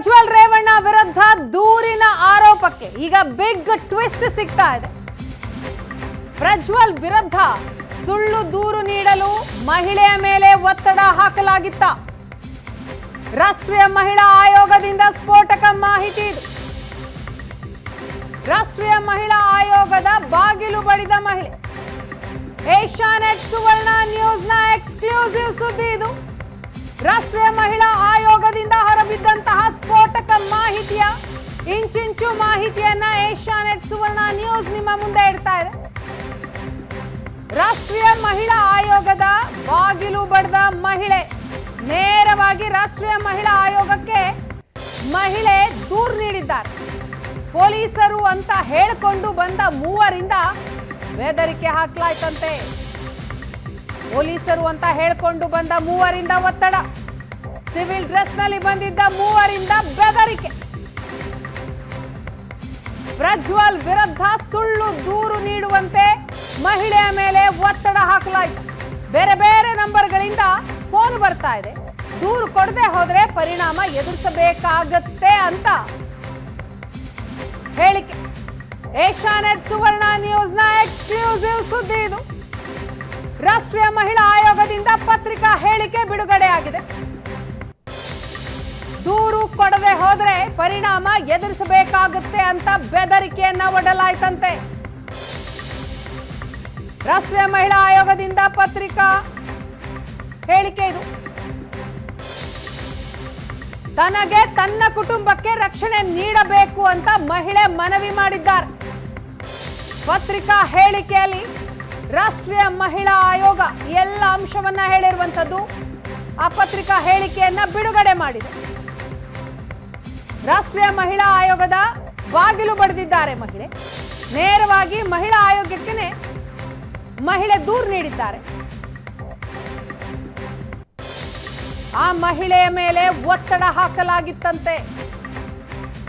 ಪ್ರಜ್ವಲ್ ರೇವಣ್ಣ ವಿರುದ್ಧ ದೂರಿನ ಆರೋಪಕ್ಕೆ ಈಗ ಬಿಗ್ ಟ್ವಿಸ್ಟ್ ಸಿಗ್ತಾ ಇದೆ. ಪ್ರಜ್ವಲ್ ವಿರುದ್ಧ ಸುಳ್ಳು ದೂರು ನೀಡಲು ಮಹಿಳೆಯ ಮೇಲೆ ಒತ್ತಡ ಹಾಕಲಾಗಿತ್ತ. ರಾಷ್ಟ್ರೀಯ ಮಹಿಳಾ ಆಯೋಗದಿಂದ ಸ್ಫೋಟಕ ಮಾಹಿತಿ ಇದು. ರಾಷ್ಟ್ರೀಯ ಮಹಿಳಾ ಆಯೋಗದ ಬಾಗಿಲು ಬಡಿದ ಮಹಿಳೆ. ಏಷ್ಯಾನೆಟ್ ಸುವರ್ಣ ನ್ಯೂಸ್ನ ಎಕ್ಸ್ಕ್ಲೂಸಿವ್ ಸುದ್ದಿ ಇದು. ರಾಷ್ಟ್ರೀಯ ಮಹಿಳಾ ಆಯೋಗದಿಂದ ಹೊರಬಿದ್ದಂತಹ ಸ್ಫೋಟಕ ಮಾಹಿತಿಯ ಇಂಚಿಂಚು ಮಾಹಿತಿಯನ್ನ ಏಷ್ಯಾನೆಟ್ ಸುವರ್ಣ ನ್ಯೂಸ್ ನಿಮ್ಮ ಮುಂದೆ ಇಡ್ತಾ ಇದೆ. ರಾಷ್ಟ್ರೀಯ ಮಹಿಳಾ ಆಯೋಗದ ಬಾಗಿಲು ಬಡಿದ ಮಹಿಳೆ, ನೇರವಾಗಿ ರಾಷ್ಟ್ರೀಯ ಮಹಿಳಾ ಆಯೋಗಕ್ಕೆ ಮಹಿಳೆ ದೂರು ನೀಡಿದ್ದಾರೆ. ಪೊಲೀಸರು ಅಂತ ಹೇಳಿಕೊಂಡು ಬಂದ ಮೂವರಿಂದ ಬೆದರಿಕೆ ಹಾಕಲಾಯ್ತಂತೆ. ಪೊಲೀಸರು ಅಂತ ಹೇಳಿಕೊಂಡು ಬಂದ ಮೂವರಿಂದ ಒತ್ತಡ, ಸಿವಿಲ್ ಡ್ರೆಸ್ ನಲ್ಲಿ ಬಂದಿದ್ದ ಮೂವರಿಂದ ಬೆದರಿಕೆ. ಪ್ರಜ್ವಲ್ ವಿರುದ್ಧ ಸುಳ್ಳು ದೂರು ನೀಡುವಂತೆ ಮಹಿಳೆಯ ಮೇಲೆ ಒತ್ತಡ ಹಾಕಲಾಯಿತು. ಬೇರೆ ಬೇರೆ ನಂಬರ್ಗಳಿಂದ ಫೋನ್ ಬರ್ತಾ ಇದೆ. ದೂರು ಕೊಡದೆ ಹೋದ್ರೆ ಪರಿಣಾಮ ಎದುರಿಸಬೇಕಾಗತ್ತೆ ಅಂತ ಹೇಳಿಕೆ. ಏಷ್ಯಾನೆಟ್ ಸುವರ್ಣ ನ್ಯೂಸ್ನ ಎಕ್ಸ್ಕ್ಲೂಸಿವ್ ಸುದ್ದಿ ಇದು. ರಾಷ್ಟ್ರೀಯ ಮಹಿಳಾ ಆಯೋಗದಿಂದ ಪತ್ರಿಕಾ ಹೇಳಿಕೆ ಬಿಡುಗಡೆಯಾಗಿದೆ. ದೂರು ಕೊಡದೆ ಹೋದ್ರೆ ಪರಿಣಾಮ ಎದುರಿಸಬೇಕಾಗುತ್ತೆ ಅಂತ ಬೆದರಿಕೆಯನ್ನ ಒಡ್ಡಲಾಯ್ತಂತೆ. ರಾಷ್ಟ್ರೀಯ ಮಹಿಳಾ ಆಯೋಗದಿಂದ ಪತ್ರಿಕಾ ಹೇಳಿಕೆ ಇದು. ತನಗೆ ತನ್ನ ಕುಟುಂಬಕ್ಕೆ ರಕ್ಷಣೆ ನೀಡಬೇಕು ಅಂತ ಮಹಿಳೆ ಮನವಿ ಮಾಡಿದ್ದಾರೆ. ಪತ್ರಿಕಾ ಹೇಳಿಕೆಯಲ್ಲಿ ರಾಷ್ಟ್ರೀಯ ಮಹಿಳಾ ಆಯೋಗ ಎಲ್ಲ ಅಂಶವನ್ನ ಹೇಳಿರುವಂತದ್ದು. ಆ ಪತ್ರಿಕಾ ಹೇಳಿಕೆಯನ್ನ ಬಿಡುಗಡೆ ಮಾಡಿದೆ. ರಾಷ್ಟ್ರೀಯ ಮಹಿಳಾ ಆಯೋಗದ ಬಾಗಿಲು ಬಡಿದಿದ್ದಾರೆ ಮಹಿಳೆ. ನೇರವಾಗಿ ಮಹಿಳಾ ಆಯೋಗಕ್ಕೆ ಮಹಿಳೆ ದೂರು ನೀಡಿದ್ದಾರೆ. ಆ ಮಹಿಳೆಯ ಮೇಲೆ ಒತ್ತಡ ಹಾಕಲಾಗಿತ್ತಂತೆ.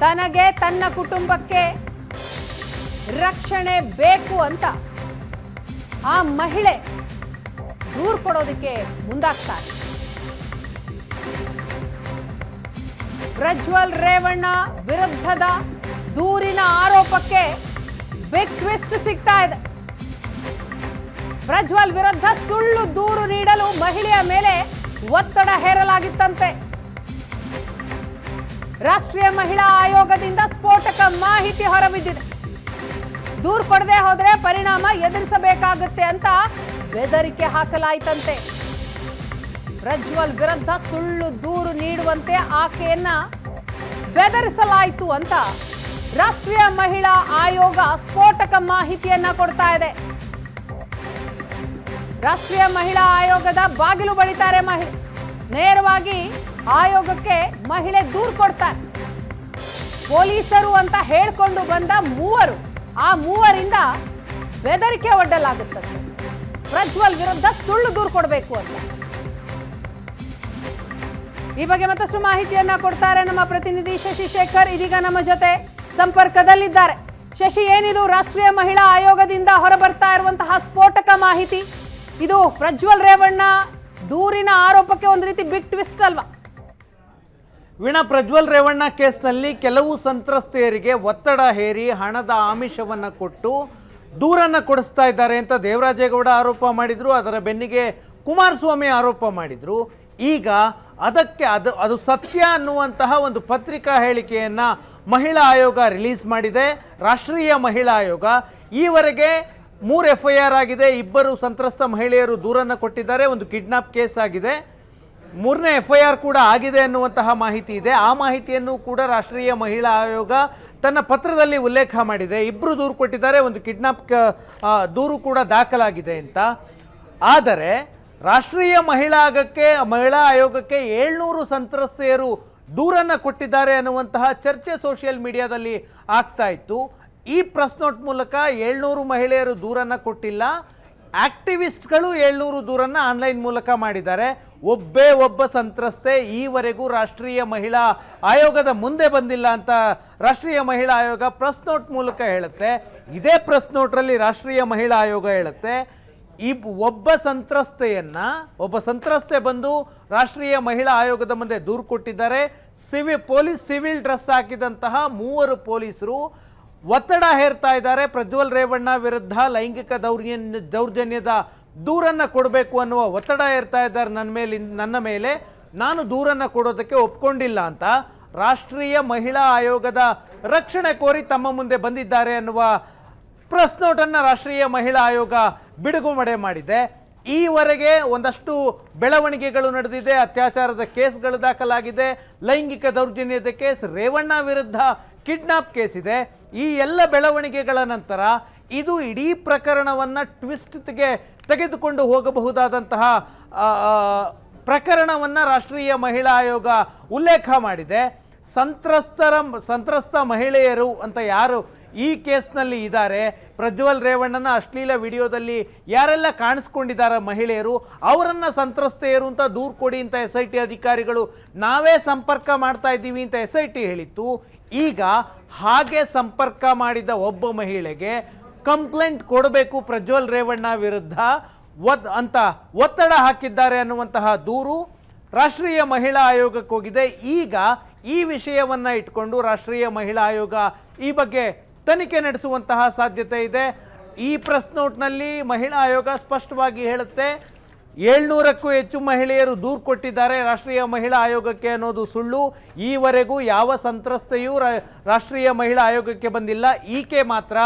ತನಗೆ ತನ್ನ ಕುಟುಂಬಕ್ಕೆ ರಕ್ಷಣೆ ಬೇಕು ಅಂತ ಆ ಮಹಿಳೆ ದೂರು ಕೊಡೋದಕ್ಕೆ ಮುಂದಾಗ್ತಾರೆ. ಪ್ರಜ್ವಲ್ ರೇವಣ್ಣ ವಿರುದ್ಧದ ದೂರಿನ ಆರೋಪಕ್ಕೆ ಬಿಗ್ ಟ್ವಿಸ್ಟ್ ಸಿಗ್ತಾ ಇದೆ. ಪ್ರಜ್ವಲ್ ವಿರುದ್ಧ ಸುಳ್ಳು ದೂರು ನೀಡಲು ಮಹಿಳೆಯ ಮೇಲೆ ಒತ್ತಡ ಹೇರಲಾಗಿತ್ತಂತೆ. ರಾಷ್ಟ್ರೀಯ ಮಹಿಳಾ ಆಯೋಗದಿಂದ ಸ್ಫೋಟಕ ಮಾಹಿತಿ ಹೊರಬಿದ್ದಿದೆ. ದೂರು ಕೊಡದೆ ಹೋದ್ರೆ ಪರಿಣಾಮ ಎದುರಿಸಬೇಕಾಗುತ್ತೆ ಅಂತ ಬೆದರಿಕೆ ಹಾಕಲಾಯಿತಂತೆ. ಪ್ರಜ್ವಲ್ ವಿರುದ್ಧ ಸುಳ್ಳು ದೂರು ನೀಡುವಂತೆ ಆಕೆಯನ್ನ ಬೆದರಿಸಲಾಯಿತು ಅಂತ ರಾಷ್ಟ್ರೀಯ ಮಹಿಳಾ ಆಯೋಗ ಸ್ಫೋಟಕ ಮಾಹಿತಿಯನ್ನ ಕೊಡ್ತಾ ಇದೆ. ರಾಷ್ಟ್ರೀಯ ಮಹಿಳಾ ಆಯೋಗದ ಬಾಗಿಲು ಬಡಿತಾರೆ ಮಹಿಳೆ. ನೇರವಾಗಿ ಆಯೋಗಕ್ಕೆ ಮಹಿಳೆ ದೂರು ಕೊಡ್ತಾರೆ. ಪೊಲೀಸರು ಅಂತ ಹೇಳಿಕೊಂಡು ಬಂದ ಮೂವರು, ಆ ಮೂವರಿಂದ ಬೆದರಿಕೆ ಒಡ್ಡಲಾಗುತ್ತದೆ. ಪ್ರಜ್ವಲ್ ವಿರುದ್ಧ ಸುಳ್ಳು ದೂರು ಕೊಡಬೇಕು ಅಂತ. ಈ ಬಗ್ಗೆ ಮತ್ತಷ್ಟು ಮಾಹಿತಿಯನ್ನ ಕೊಡ್ತಾರೆ ನಮ್ಮ ಪ್ರತಿನಿಧಿ ಶಶಿ ಶೇಖರ್, ಇದೀಗ ನಮ್ಮ ಜೊತೆ ಸಂಪರ್ಕದಲ್ಲಿದ್ದಾರೆ. ಶಶಿ, ಏನಿದು ರಾಷ್ಟ್ರೀಯ ಮಹಿಳಾ ಆಯೋಗದಿಂದ ಹೊರಬರ್ತಾ ಇರುವಂತಹ ಸ್ಫೋಟಕ ಮಾಹಿತಿ? ಇದು ಪ್ರಜ್ವಲ್ ರೇವಣ್ಣ ದೂರಿನ ಆರೋಪಕ್ಕೆ ಒಂದು ರೀತಿ ಬಿಗ್ ಟ್ವಿಸ್ಟ್ ಅಲ್ವಾ? ವೀಣಾ, ಪ್ರಜ್ವಲ್ ರೇವಣ್ಣ ಕೇಸ್ನಲ್ಲಿ ಕೆಲವು ಸಂತ್ರಸ್ತೆಯರಿಗೆ ಒತ್ತಡ ಹೇರಿ ಹಣದ ಆಮಿಷವನ್ನು ಕೊಟ್ಟು ದೂರನ್ನು ಕೊಡಿಸ್ತಾ ಇದ್ದಾರೆ ಅಂತ ದೇವರಾಜೇಗೌಡ ಆರೋಪ ಮಾಡಿದ್ರು. ಅದರ ಬೆನ್ನಿಗೆ ಕುಮಾರಸ್ವಾಮಿ ಆರೋಪ ಮಾಡಿದ್ರು. ಈಗ ಅದಕ್ಕೆ ಅದು ಸತ್ಯ ಅನ್ನುವಂತಹ ಒಂದು ಪತ್ರಿಕಾ ಹೇಳಿಕೆಯನ್ನು ಮಹಿಳಾ ಆಯೋಗ ರಿಲೀಸ್ ಮಾಡಿದೆ. ರಾಷ್ಟ್ರೀಯ ಮಹಿಳಾ ಆಯೋಗ ಈವರೆಗೆ 3 FIR ಆಗಿದೆ. 2 ಸಂತ್ರಸ್ತ ಮಹಿಳೆಯರು ದೂರನ್ನು ಕೊಟ್ಟಿದ್ದಾರೆ. ಒಂದು ಕಿಡ್ನಾಪ್ ಕೇಸ್ ಆಗಿದೆ. 3ನೇ FIR ಕೂಡ ಆಗಿದೆ ಅನ್ನುವಂತಹ ಮಾಹಿತಿ ಇದೆ. ಆ ಮಾಹಿತಿಯನ್ನು ಕೂಡ ರಾಷ್ಟ್ರೀಯ ಮಹಿಳಾ ಆಯೋಗ ತನ್ನ ಪತ್ರದಲ್ಲಿ ಉಲ್ಲೇಖ ಮಾಡಿದೆ. 2 ದೂರು ಕೊಟ್ಟಿದ್ದಾರೆ, ಒಂದು ಕಿಡ್ನಾಪ್ ದೂರು ಕೂಡ ದಾಖಲಾಗಿದೆ ಅಂತ. ಆದರೆ ರಾಷ್ಟ್ರೀಯ ಮಹಿಳಾ ಆಯೋಗಕ್ಕೆ 700 ಸಂತ್ರಸ್ತೆಯರು ದೂರನ್ನು ಕೊಟ್ಟಿದ್ದಾರೆ ಅನ್ನುವಂತಹ ಚರ್ಚೆ ಸೋಷಿಯಲ್ ಮೀಡಿಯಾದಲ್ಲಿ ಆಗ್ತಾ ಇತ್ತು. ಈ ಪ್ರೆಸ್ ನೋಟ್ ಮೂಲಕ 700 ಮಹಿಳೆಯರು ದೂರನ್ನು ಕೊಟ್ಟಿಲ್ಲ, ಆಕ್ಟಿವಿಸ್ಟ್ಗಳು 700 ದೂರನ್ನು ಆನ್ಲೈನ್ ಮೂಲಕ ಮಾಡಿದ್ದಾರೆ. ಒಬ್ಬ ಸಂತ್ರಸ್ತೆ ಈವರೆಗೂ ರಾಷ್ಟ್ರೀಯ ಮಹಿಳಾ ಆಯೋಗದ ಮುಂದೆ ಬಂದಿಲ್ಲ ಅಂತ ರಾಷ್ಟ್ರೀಯ ಮಹಿಳಾ ಆಯೋಗ ಪ್ರೆಸ್ ನೋಟ್ ಮೂಲಕ ಹೇಳುತ್ತೆ. ಇದೇ ಪ್ರೆಸ್ ನೋಟ್ರಲ್ಲಿ ರಾಷ್ಟ್ರೀಯ ಮಹಿಳಾ ಆಯೋಗ ಹೇಳುತ್ತೆ ಈ ಒಬ್ಬ ಸಂತ್ರಸ್ತೆ ಬಂದು ರಾಷ್ಟ್ರೀಯ ಮಹಿಳಾ ಆಯೋಗದ ಮುಂದೆ ದೂರು ಕೊಟ್ಟಿದ್ದಾರೆ. ಸಿವಿಲ್ ಡ್ರೆಸ್ ಹಾಕಿದಂತಹ 3 ಪೊಲೀಸರು ಒತ್ತಡ ಹೇರ್ತಾ ಇದ್ದಾರೆ. ಪ್ರಜ್ವಲ್ ರೇವಣ್ಣ ವಿರುದ್ಧ ಲೈಂಗಿಕ ದೌರ್ಜನ್ಯದ ದೂರನ್ನು ಕೊಡಬೇಕು ಅನ್ನುವ ಒತ್ತಡ ಹೇರ್ತಾ ಇದ್ದಾರೆ ನನ್ನ ಮೇಲೆ. ನಾನು ದೂರನ್ನು ಕೊಡೋದಕ್ಕೆ ಒಪ್ಕೊಂಡಿಲ್ಲ ಅಂತ ರಾಷ್ಟ್ರೀಯ ಮಹಿಳಾ ಆಯೋಗದ ರಕ್ಷಣೆ ಕೋರಿ ತಮ್ಮ ಮುಂದೆ ಬಂದಿದ್ದಾರೆ ಅನ್ನುವ ಪ್ರೆಸ್ ನೋಟನ್ನು ರಾಷ್ಟ್ರೀಯ ಮಹಿಳಾ ಆಯೋಗ ಬಿಡುಗಡೆ ಮಾಡಿದೆ. ಈವರೆಗೆ ಒಂದಷ್ಟು ಬೆಳವಣಿಗೆಗಳು ನಡೆದಿದೆ. ಅತ್ಯಾಚಾರದ ಕೇಸ್ಗಳು ದಾಖಲಾಗಿದೆ, ಲೈಂಗಿಕ ದೌರ್ಜನ್ಯದ ಕೇಸ್, ರೇವಣ್ಣ ವಿರುದ್ಧ ಕಿಡ್ನಾಪ್ ಕೇಸ್ ಇದೆ. ಈ ಎಲ್ಲ ಬೆಳವಣಿಗೆಗಳ ನಂತರ ಇದು ಇಡೀ ಪ್ರಕರಣವನ್ನು ಟ್ವಿಸ್ಟ್ಗೆ ತೆಗೆದುಕೊಂಡು ಹೋಗಬಹುದಾದಂತಹ ಪ್ರಕರಣವನ್ನು ರಾಷ್ಟ್ರೀಯ ಮಹಿಳಾ ಆಯೋಗ ಉಲ್ಲೇಖ ಮಾಡಿದೆ. ಸಂತ್ರಸ್ತ ಮಹಿಳೆಯರು ಅಂತ ಯಾರು ಈ ಕೇಸ್ನಲ್ಲಿ ಇದ್ದಾರೆ, ಪ್ರಜ್ವಲ್ ರೇವಣ್ಣನ ಅಶ್ಲೀಲ ವಿಡಿಯೋದಲ್ಲಿ ಯಾರೆಲ್ಲ ಕಾಣಿಸ್ಕೊಂಡಿದ್ದಾರೆ ಮಹಿಳೆಯರು, ಅವರನ್ನು ಸಂತ್ರಸ್ತೆಯರು ಅಂತ ದೂರು ಕೊಡಿ ಅಂತ SIT ಅಧಿಕಾರಿಗಳು ನಾವೇ ಸಂಪರ್ಕ ಮಾಡ್ತಾ ಇದ್ದೀವಿ ಅಂತ SIT ಹೇಳಿತ್ತು. ಈಗ ಹಾಗೆ ಸಂಪರ್ಕ ಮಾಡಿದ ಒಬ್ಬ ಮಹಿಳೆಗೆ ಕಂಪ್ಲೇಂಟ್ ಕೊಡಬೇಕು ಪ್ರಜ್ವಲ್ ರೇವಣ್ಣ ವಿರುದ್ಧ ಅಂತ ಒತ್ತಡ ಹಾಕಿದ್ದಾರೆ ಅನ್ನುವಂತಹ ದೂರು ರಾಷ್ಟ್ರೀಯ ಮಹಿಳಾ ಆಯೋಗಕ್ಕೆ ಹೋಗಿದೆ. ಈಗ ಈ ವಿಷಯವನ್ನ ಇಟ್ಕೊಂಡು ರಾಷ್ಟ್ರೀಯ ಮಹಿಳಾ ಆಯೋಗ ಈ ಬಗ್ಗೆ ತನಿಖೆ ನಡೆಸುವಂತಹ ಸಾಧ್ಯತೆ ಇದೆ. ಈ ಪ್ರೆಸ್ ನೋಟ್ನಲ್ಲಿ ಮಹಿಳಾ ಆಯೋಗ ಸ್ಪಷ್ಟವಾಗಿ ಹೇಳುತ್ತೆ, 700ಕ್ಕೂ ಹೆಚ್ಚು ಮಹಿಳೆಯರು ದೂರು ಕೊಟ್ಟಿದ್ದಾರೆ ರಾಷ್ಟ್ರೀಯ ಮಹಿಳಾ ಆಯೋಗಕ್ಕೆ ಅನ್ನೋದು ಸುಳ್ಳು. ಈವರೆಗೂ ಯಾವ ಸಂತ್ರಸ್ತೆಯೂ ರಾಷ್ಟ್ರೀಯ ಮಹಿಳಾ ಆಯೋಗಕ್ಕೆ ಬಂದಿಲ್ಲ. ಈಕೆ ಮಾತ್ರ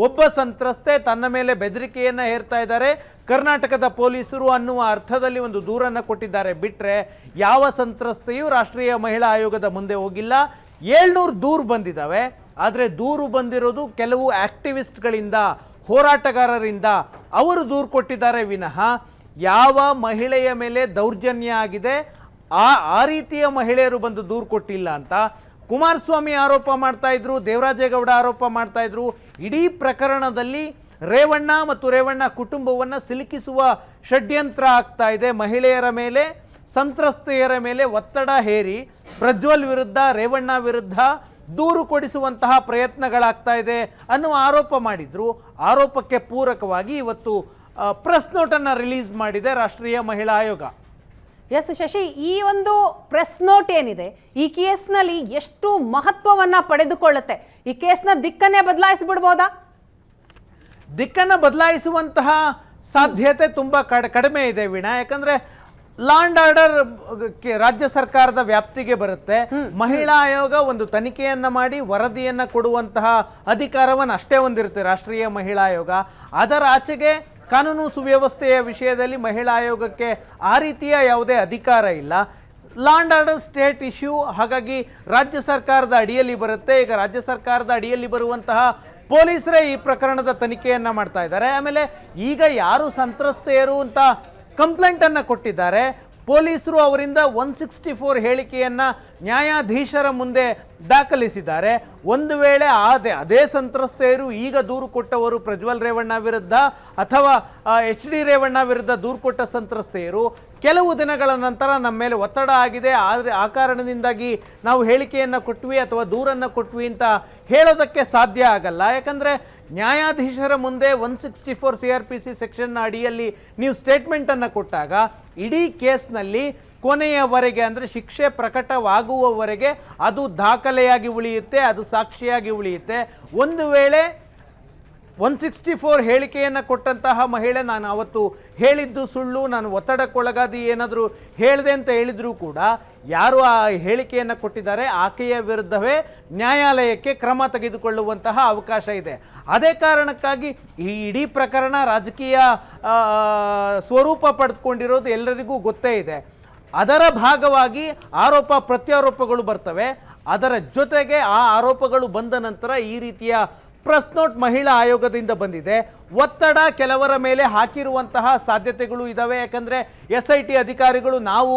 ಒಬ್ಬ ಸಂತ್ರಸ್ತೆ, ತನ್ನ ಮೇಲೆ ಬೆದರಿಕೆಯನ್ನು ಹೇರ್ತಾ ಇದ್ದಾರೆ ಕರ್ನಾಟಕದ ಪೊಲೀಸರು ಅನ್ನುವ ಅರ್ಥದಲ್ಲಿ ಒಂದು ದೂರನ್ನು ಕೊಟ್ಟಿದ್ದಾರೆ. ಬಿಟ್ಟರೆ ಯಾವ ಸಂತ್ರಸ್ತೆಯೂ ರಾಷ್ಟ್ರೀಯ ಮಹಿಳಾ ಆಯೋಗದ ಮುಂದೆ ಹೋಗಿಲ್ಲ. 700 ದೂರು ಬಂದಿದ್ದಾವೆ. ಆದರೆ ದೂರು ಬಂದಿರೋದು ಕೆಲವು ಆಕ್ಟಿವಿಸ್ಟ್ಗಳಿಂದ, ಹೋರಾಟಗಾರರಿಂದ. ಅವರು ದೂರು ಕೊಟ್ಟಿದ್ದಾರೆ ವಿನಃ ಯಾವ ಮಹಿಳೆಯ ಮೇಲೆ ದೌರ್ಜನ್ಯ ಆಗಿದೆ ಆ ರೀತಿಯ ಮಹಿಳೆಯರು ಬಂದು ದೂರು ಕೊಟ್ಟಿಲ್ಲ ಅಂತ ಕುಮಾರಸ್ವಾಮಿ ಆರೋಪ ಮಾಡ್ತಾ ಇದ್ರು, ದೇವರಾಜೇಗೌಡ ಆರೋಪ ಮಾಡ್ತಾ ಇದ್ರು. ಇಡೀ ಪ್ರಕರಣದಲ್ಲಿ ರೇವಣ್ಣ ಮತ್ತು ರೇವಣ್ಣ ಕುಟುಂಬವನ್ನು ಸಿಲುಕಿಸುವ ಷಡ್ಯಂತ್ರ ಆಗ್ತಾ ಇದೆ. ಮಹಿಳೆಯರ ಮೇಲೆ, ಸಂತ್ರಸ್ತೆಯರ ಮೇಲೆ ಒತ್ತಡ ಹೇರಿ ಪ್ರಜ್ವಲ್ ವಿರುದ್ಧ, ರೇವಣ್ಣ ವಿರುದ್ಧ ದೂರು ಕೊಡಿಸುವಂತಹ ಪ್ರಯತ್ನಗಳಾಗ್ತಾ ಇದೆ ಅನ್ನುವ ಆರೋಪ ಮಾಡಿದ್ರು. ಆರೋಪಕ್ಕೆ ಪೂರಕವಾಗಿ ಇವತ್ತು ಪ್ರೆಸ್ ನೋಟನ್ನು ರಿಲೀಸ್ ಮಾಡಿದೆ ರಾಷ್ಟ್ರೀಯ ಮಹಿಳಾ ಆಯೋಗ. ಎಸ್ ಶಶಿ, ಈ ಒಂದು ಪ್ರೆಸ್ ನೋಟ್ ಏನಿದೆ ಈ ಕೇಸ್ನಲ್ಲಿ ಎಷ್ಟು ಮಹತ್ವವನ್ನ ಪಡೆದುಕೊಳ್ಳುತ್ತೆ? ಈ ಕೇಸ್ನ ದಿಕ್ಕನ್ನೇ ಬದಲಾಯಿಸಿಬಿಡ್ಬೋದಾ? ದಿಕ್ಕನ್ನು ಬದಲಾಯಿಸುವಂತಹ ಸಾಧ್ಯತೆ ತುಂಬಾ ಕಡಿಮೆ ಇದೆ ವೀಣಾ. ಯಾಕಂದ್ರೆ ಲಾ ಅಂಡ್ ಆರ್ಡರ್ ರಾಜ್ಯ ಸರ್ಕಾರದ ವ್ಯಾಪ್ತಿಗೆ ಬರುತ್ತೆ. ಮಹಿಳಾ ಆಯೋಗ ಒಂದು ತನಿಖೆಯನ್ನ ಮಾಡಿ ವರದಿಯನ್ನ ಕೊಡುವಂತಹ ಅಧಿಕಾರವನ್ನು ಅಷ್ಟೇ ಹೊಂದಿರುತ್ತೆ ರಾಷ್ಟ್ರೀಯ ಮಹಿಳಾ ಆಯೋಗ. ಅದರ ಆಚೆಗೆ ಕಾನೂನು ಸುವ್ಯವಸ್ಥೆಯ ವಿಷಯದಲ್ಲಿ ಮಹಿಳಾ ಆಯೋಗಕ್ಕೆ ಆ ರೀತಿಯ ಯಾವುದೇ ಅಧಿಕಾರ ಇಲ್ಲ. Law and order state issue, ಹಾಗಾಗಿ ರಾಜ್ಯ ಸರ್ಕಾರದ ಅಡಿಯಲ್ಲಿ ಬರುತ್ತೆ. ಈಗ ರಾಜ್ಯ ಸರ್ಕಾರದ ಅಡಿಯಲ್ಲಿ ಬರುವಂತಹ ಪೊಲೀಸರೇ ಈ ಪ್ರಕರಣದ ತನಿಖೆಯನ್ನ ಮಾಡ್ತಾ ಇದ್ದಾರೆ. ಆಮೇಲೆ ಈಗ ಯಾರು ಸಂತ್ರಸ್ತೆಯರು ಅಂತ ಕಂಪ್ಲೇಂಟನ್ನು ಕೊಟ್ಟಿದ್ದಾರೆ, ಪೊಲೀಸರು ಅವರಿಂದ 164 ಹೇಳಿಕೆಯನ್ನು ನ್ಯಾಯಾಧೀಶರ ಮುಂದೆ ದಾಖಲಿಸಿದ್ದಾರೆ. ಒಂದು ವೇಳೆ ಅದೇ ಸಂತ್ರಸ್ತೆಯರು ಈಗ ದೂರು ಕೊಟ್ಟವರು ಪ್ರಜ್ವಲ್ ರೇವಣ್ಣ ವಿರುದ್ಧ ಅಥವಾ HD ರೇವಣ್ಣ ವಿರುದ್ಧ ದೂರು ಕೊಟ್ಟ ಸಂತ್ರಸ್ತೆಯರು ಕೆಲವು ದಿನಗಳ ನಂತರ ನಮ್ಮ ಮೇಲೆ ಒತ್ತಡ ಆಗಿದೆ, ಆದರೆ ಆ ಕಾರಣದಿಂದಾಗಿ ನಾವು ಹೇಳಿಕೆಯನ್ನು ಕೊಟ್ವಿ ಅಥವಾ ದೂರನ್ನು ಕೊಟ್ವಿ ಅಂತ ಹೇಳೋದಕ್ಕೆ ಸಾಧ್ಯ ಆಗಲ್ಲ. ಯಾಕಂದರೆ ನ್ಯಾಯಾಧೀಶರ ಮುಂದೆ 164 CRPC ಸೆಕ್ಷನ್ನ ಅಡಿಯಲ್ಲಿ ನೀವು ಸ್ಟೇಟ್ಮೆಂಟನ್ನು ಕೊಟ್ಟಾಗ ಇಡೀ ಕೇಸ್ನಲ್ಲಿ ಕೊನೆಯವರೆಗೆ, ಅಂದರೆ ಶಿಕ್ಷೆ ಪ್ರಕಟವಾಗುವವರೆಗೆ ಅದು ದಾಖಲೆಯಾಗಿ ಉಳಿಯುತ್ತೆ, ಅದು ಸಾಕ್ಷಿಯಾಗಿ ಉಳಿಯುತ್ತೆ. ಒಂದು ವೇಳೆ 164 ಹೇಳಿಕೆಯನ್ನು ಕೊಟ್ಟಂತಹ ಮಹಿಳೆ ನಾನು ಅವತ್ತು ಹೇಳಿದ್ದು ಸುಳ್ಳು, ನಾನು ಒತ್ತಡಕ್ಕೊಳಗಾದಿ ಏನಾದರೂ ಹೇಳಿದೆ ಅಂತ ಹೇಳಿದರೂ ಕೂಡ ಯಾರು ಆ ಹೇಳಿಕೆಯನ್ನು ಕೊಟ್ಟಿದ್ದಾರೆ ಆಕೆಯ ವಿರುದ್ಧವೇ ನ್ಯಾಯಾಲಯಕ್ಕೆ ಕ್ರಮ ತೆಗೆದುಕೊಳ್ಳುವಂತಹ ಅವಕಾಶ ಇದೆ. ಅದೇ ಕಾರಣಕ್ಕಾಗಿ ಈ ಇಡೀ ಪ್ರಕರಣ ರಾಜಕೀಯ ಸ್ವರೂಪ ಪಡೆದುಕೊಂಡಿರೋದು ಎಲ್ಲರಿಗೂ ಗೊತ್ತೇ ಇದೆ. ಅದರ ಭಾಗವಾಗಿ ಆರೋಪ ಪ್ರತ್ಯಾರೋಪಗಳು ಬರ್ತವೆ. ಅದರ ಜೊತೆಗೆ ಆ ಆರೋಪಗಳು ಬಂದ ನಂತರ ಈ ರೀತಿಯ ಪ್ರೆಸ್ ನೋಟ್ ಮಹಿಳಾ ಆಯೋಗದಿಂದ ಬಂದಿದೆ. ಒತ್ತಡ ಕೆಲವರ ಮೇಲೆ ಹಾಕಿರುವಂತಹ ಸಾಧ್ಯತೆಗಳು ಇದ್ದಾವೆ. ಯಾಕಂದರೆ SIT ಅಧಿಕಾರಿಗಳು ನಾವು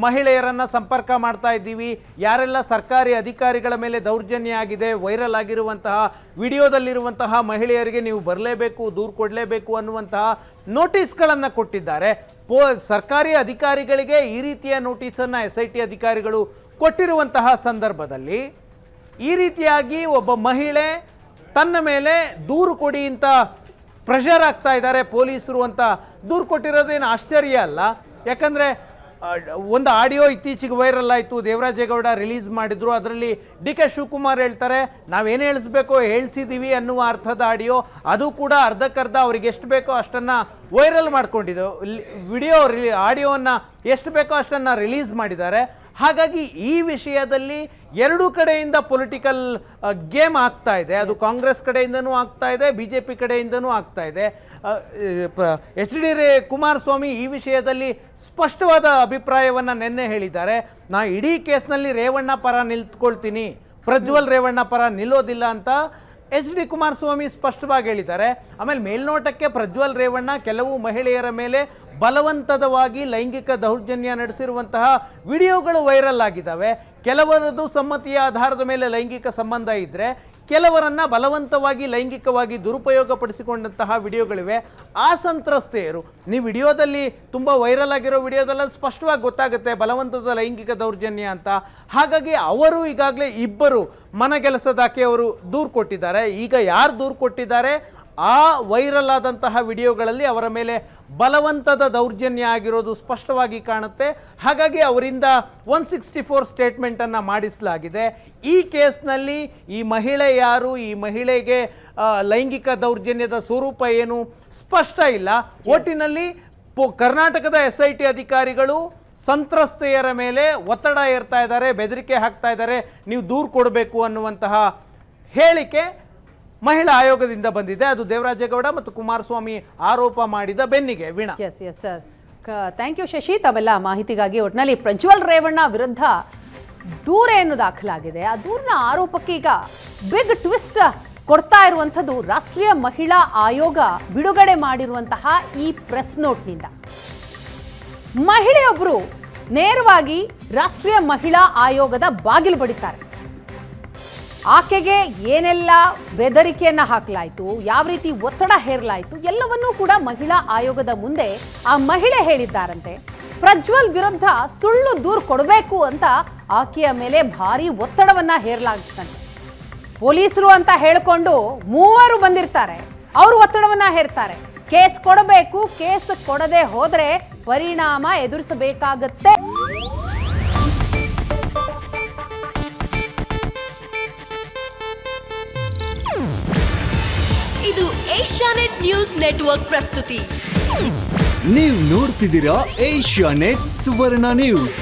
ಮಹಿಳೆಯರನ್ನು ಸಂಪರ್ಕ ಮಾಡ್ತಾ ಇದ್ದೀವಿ, ಯಾರೆಲ್ಲ ಸರ್ಕಾರಿ ಅಧಿಕಾರಿಗಳ ಮೇಲೆ ದೌರ್ಜನ್ಯ ಆಗಿದೆ, ವೈರಲ್ ಆಗಿರುವಂತಹ ವಿಡಿಯೋದಲ್ಲಿರುವಂತಹ ಮಹಿಳೆಯರಿಗೆ ನೀವು ಬರಲೇಬೇಕು, ದೂರು ಕೊಡಲೇಬೇಕು ಅನ್ನುವಂತಹ ನೋಟಿಸ್ಗಳನ್ನು ಕೊಟ್ಟಿದ್ದಾರೆ. ಸರ್ಕಾರಿ ಅಧಿಕಾರಿಗಳಿಗೆ ಈ ರೀತಿಯ ನೋಟಿಸನ್ನು SIT ಅಧಿಕಾರಿಗಳು ಕೊಟ್ಟಿರುವಂತಹ ಸಂದರ್ಭದಲ್ಲಿ ಈ ರೀತಿಯಾಗಿ ಒಬ್ಬ ಮಹಿಳೆ ತನ್ನ ಮೇಲೆ ದೂರು ಕೊಡಿ ಅಂತ ಪ್ರೆಷರ್ ಆಗ್ತಾ ಇದ್ದಾರೆ ಪೊಲೀಸರು ಅಂತ ದೂರು ಕೊಟ್ಟಿರೋದೇನು ಆಶ್ಚರ್ಯ ಅಲ್ಲ. ಯಾಕಂದರೆ ಒಂದು ಆಡಿಯೋ ಇತ್ತೀಚೆಗೆ ವೈರಲ್ ಆಯಿತು, ದೇವರಾಜೇಗೌಡ ರಿಲೀಸ್ ಮಾಡಿದ್ರು. ಅದರಲ್ಲಿ ಡಿ ಕೆ ಶಿವಕುಮಾರ್ ಹೇಳ್ತಾರೆ ನಾವೇನು ಹೇಳಿಸ್ಬೇಕೋ ಹೇಳಿಸಿದ್ದೀವಿ ಅನ್ನುವ ಅರ್ಥದ ಆಡಿಯೋ. ಅದು ಕೂಡ ಅರ್ಧಕ್ಕರ್ಧ ಅವ್ರಿಗೆ ಎಷ್ಟು ಬೇಕೋ ಅಷ್ಟನ್ನು ವೈರಲ್ ಮಾಡ್ಕೊಂಡಿದ್ದು, ಆಡಿಯೋವನ್ನು ಎಷ್ಟು ಬೇಕೋ ಅಷ್ಟನ್ನು ರಿಲೀಸ್ ಮಾಡಿದ್ದಾರೆ. ಹಾಗಾಗಿ ಈ ವಿಷಯದಲ್ಲಿ ಎರಡೂ ಕಡೆಯಿಂದ ಪೊಲಿಟಿಕಲ್ ಗೇಮ್ ಆಗ್ತಾ ಇದೆ. ಅದು ಕಾಂಗ್ರೆಸ್ ಕಡೆಯಿಂದನೂ ಆಗ್ತಾ ಇದೆ, BJP ಕಡೆಯಿಂದನೂ ಆಗ್ತಾ ಇದೆ. HD ಕುಮಾರಸ್ವಾಮಿ ಈ ವಿಷಯದಲ್ಲಿ ಸ್ಪಷ್ಟವಾದ ಅಭಿಪ್ರಾಯವನ್ನು ನಿನ್ನೆ ಹೇಳಿದ್ದಾರೆ. ನಾ ಇಡೀ ಕೇಸ್ನಲ್ಲಿ ರೇವಣ್ಣ ಪರ ನಿಂತ್ಕೊಳ್ತೀನಿ, ಪ್ರಜ್ವಲ್ ರೇವಣ್ಣ ಪರ ನಿಲ್ಲೋದಿಲ್ಲ ಅಂತ HD ಕುಮಾರಸ್ವಾಮಿ ಸ್ಪಷ್ಟವಾಗಿ ಹೇಳಿದ್ದಾರೆ. ಆಮೇಲೆ ಮೇಲ್ನೋಟಕ್ಕೆ ಪ್ರಜ್ವಲ್ ರೇವಣ್ಣ ಕೆಲವು ಮಹಿಳೆಯರ ಮೇಲೆ ಬಲವಂತದವಾಗಿ ಲೈಂಗಿಕ ದೌರ್ಜನ್ಯ ನಡೆಸಿರುವಂತಹ ವಿಡಿಯೋಗಳು ವೈರಲ್ ಆಗಿದ್ದಾವೆ. ಕೆಲವರದ್ದು ಸಮ್ಮತಿಯ ಆಧಾರದ ಮೇಲೆ ಲೈಂಗಿಕ ಸಂಬಂಧ ಇದ್ದರೆ, ಕೆಲವರನ್ನು ಬಲವಂತವಾಗಿ ಲೈಂಗಿಕವಾಗಿ ದುರುಪಯೋಗ ಪಡಿಸಿಕೊಂಡಂತಹ ವಿಡಿಯೋಗಳಿವೆ. ಆ ಸಂತ್ರಸ್ತೆಯರು, ನೀವು ವಿಡಿಯೋದಲ್ಲಿ ತುಂಬ ವೈರಲ್ ಆಗಿರೋ ವಿಡಿಯೋದಲ್ಲಿ ಸ್ಪಷ್ಟವಾಗಿ ಗೊತ್ತಾಗುತ್ತೆ ಬಲವಂತದ ಲೈಂಗಿಕ ದೌರ್ಜನ್ಯ ಅಂತ. ಹಾಗಾಗಿ ಅವರು ಈಗಾಗಲೇ ಇಬ್ಬರು ಮನಗೆಲಸದಾಕೆಯವರು ದೂರು ಕೊಟ್ಟಿದ್ದಾರೆ. ಈಗ ಯಾರು ದೂರು ಕೊಟ್ಟಿದ್ದಾರೆ, ಆ ವೈರಲ್ ಆದಂತಹ ವಿಡಿಯೋಗಳಲ್ಲಿ ಅವರ ಮೇಲೆ ಬಲವಂತದ ದೌರ್ಜನ್ಯ ಆಗಿರೋದು ಸ್ಪಷ್ಟವಾಗಿ ಕಾಣುತ್ತೆ. ಹಾಗಾಗಿ ಅವರಿಂದ 164 ಸ್ಟೇಟ್ಮೆಂಟನ್ನು ಮಾಡಿಸಲಾಗಿದೆ. ಈ ಕೇಸ್ನಲ್ಲಿ ಈ ಮಹಿಳೆ ಯಾರು, ಈ ಮಹಿಳೆಗೆ ಲೈಂಗಿಕ ದೌರ್ಜನ್ಯದ ಸ್ವರೂಪ ಏನು ಸ್ಪಷ್ಟ ಇಲ್ಲ. ಒಟ್ಟಿನಲ್ಲಿ ಕರ್ನಾಟಕದ SIT ಅಧಿಕಾರಿಗಳು ಸಂತ್ರಸ್ತೆಯರ ಮೇಲೆ ಒತ್ತಡ ಏರ್ತಾ ಇದ್ದಾರೆ, ಬೆದರಿಕೆ ಹಾಕ್ತಾ ಇದ್ದಾರೆ, ನೀವು ದೂರು ಕೊಡಬೇಕು ಅನ್ನುವಂತಹ ಹೇಳಿಕೆ ಮಹಿಳಾ ಆಯೋಗದಿಂದ ಬಂದಿದೆ. ಅದು ದೇವರಾಜೇಗೌಡ ಮತ್ತು ಕುಮಾರಸ್ವಾಮಿ ಆರೋಪ ಮಾಡಿದ ಬೆನ್ನಿಗೆ. Veena. Yes sir, thank you Shashi ತಮ್ಮೆಲ್ಲ ಮಾಹಿತಿಗಾಗಿ. ಒಟ್ಟಿನಲ್ಲಿ ಪ್ರಜ್ವಲ್ ರೇವಣ್ಣ ವಿರುದ್ಧ ದೂರ ಏನು ದಾಖಲಾಗಿದೆ, ಆ ದೂರಿನ ಆರೋಪಕ್ಕೆ ಈಗ ಬಿಗ್ ಟ್ವಿಸ್ಟ್ ಕೊಡ್ತಾ ಇರುವಂಥದ್ದು ರಾಷ್ಟ್ರೀಯ ಮಹಿಳಾ ಆಯೋಗ ಬಿಡುಗಡೆ ಮಾಡಿರುವಂತಹ ಈ ಪ್ರೆಸ್ ನೋಟ್ನಿಂದ. ಮಹಿಳೆಯೊಬ್ಬರು ನೇರವಾಗಿ ರಾಷ್ಟ್ರೀಯ ಮಹಿಳಾ ಆಯೋಗದ ಬಾಗಿಲು ಬಡಿತಾರೆ. ಆಕೆಗೆ ಏನೆಲ್ಲ ಬೆದರಿಕೆಯನ್ನು ಹಾಕಲಾಯಿತು, ಯಾವ ರೀತಿ ಒತ್ತಡ ಹೇರಲಾಯಿತು, ಎಲ್ಲವನ್ನೂ ಕೂಡ ಮಹಿಳಾ ಆಯೋಗದ ಮುಂದೆ ಆ ಮಹಿಳೆ ಹೇಳಿದ್ದಾರಂತೆ. ಪ್ರಜ್ವಲ್ ವಿರುದ್ಧ ಸುಳ್ಳು ದೂರು ಕೊಡಬೇಕು ಅಂತ ಆಕೆಯ ಮೇಲೆ ಭಾರಿ ಒತ್ತಡವನ್ನ ಹೇರಲಾಗುತ್ತಂತೆ. ಪೊಲೀಸರು ಅಂತ ಹೇಳಿಕೊಂಡು ಮೂವರು ಬಂದಿರ್ತಾರೆ, ಅವರು ಒತ್ತಡವನ್ನ ಹೇರ್ತಾರೆ. ಕೇಸ್ ಕೊಡಬೇಕು, ಕೇಸ್ ಕೊಡದೆ ಹೋದ್ರೆ ಪರಿಣಾಮ ಎದುರಿಸಬೇಕಾಗತ್ತೆ. ಇದು ಏಷ್ಯಾನೆಟ್ ನ್ಯೂಸ್ ನೆಟ್ವರ್ಕ್ ಪ್ರಸ್ತುತಿ. ನೀವು ನೋಡ್ತಿದ್ದೀರಾ ಏಷ್ಯಾನೆಟ್ ಸುವರ್ಣ ನ್ಯೂಸ್.